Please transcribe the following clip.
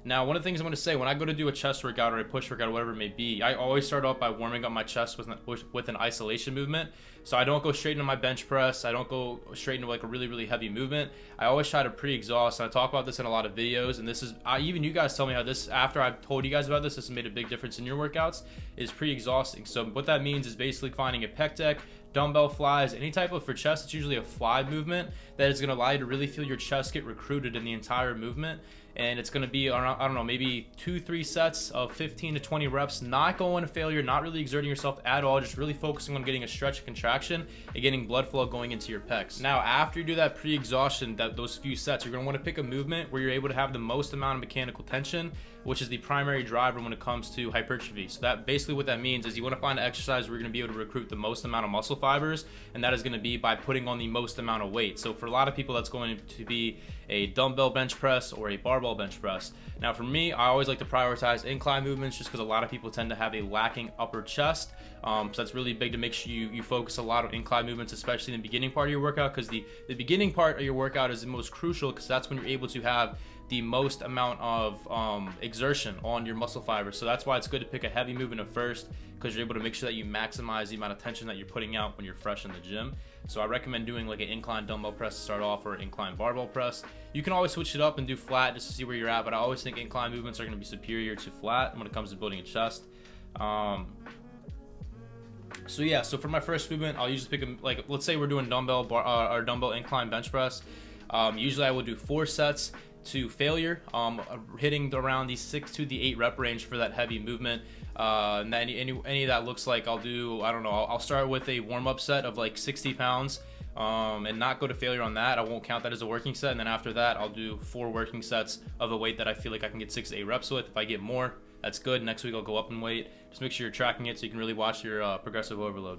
Now, one of the things I'm going to say, when I go to do a chest workout or a push workout or whatever it may be, I always start off by warming up my chest with an isolation movement. So I don't go straight into my bench press. I don't go straight into like a really heavy movement. I always try to pre-exhaust, and I talk about this in a lot of videos. And this is, even you guys tell me how this, after I've told you guys about this has made a big difference in your workouts, is pre-exhausting. So what that means is basically finding a pec deck, dumbbell flies, any type of, for chest, it's usually a fly movement that is going to allow you to really feel your chest get recruited in the entire movement. And it's going to be around, I don't know, maybe 2-3 sets of 15 to 20 reps, not going to failure, not really exerting yourself at all, just really focusing on getting a stretch and contraction and getting blood flow going into your pecs. Now, after you do that pre-exhaustion, those few sets, you're going to want to pick a movement where you're able to have the most amount of mechanical tension, which is the primary driver when it comes to hypertrophy. So that basically what that means is you want to find an exercise where you're going to be able to recruit the most amount of muscle fibers, and that is going to be by putting on the most amount of weight. So for a lot of people, that's going to be a dumbbell bench press or a barbell bench press. Now for me, I always like to prioritize incline movements just because a lot of people tend to have a lacking upper chest. So that's really big to make sure you focus a lot on incline movements, especially in the beginning part of your workout, because the beginning part of your workout is the most crucial, because that's when you're able to have the most amount of exertion on your muscle fibers. So that's why it's good to pick a heavy movement at first, because you're able to make sure that you maximize the amount of tension that you're putting out when you're fresh in the gym. So I recommend doing like an incline dumbbell press to start off, or incline barbell press. You can always switch it up and do flat just to see where you're at, but I always think incline movements are going to be superior to flat when it comes to building a chest. So yeah, so for my first movement, I'll usually pick a, like, let's say we're doing dumbbell or dumbbell incline bench press. Usually I will do 4 sets to failure, hitting around the 6 to the 8 rep range for that heavy movement. And then any that looks like I'll do, I don't know, I'll start with a warm-up set of like 60 pounds and not go to failure on that. I won't count that as a working set. And then after that, I'll do 4 working sets of a weight that I feel like I can get 6 to 8 reps with. If I get more, that's good. Next week I'll go up in weight. Just make sure you're tracking it so you can really watch your progressive overload.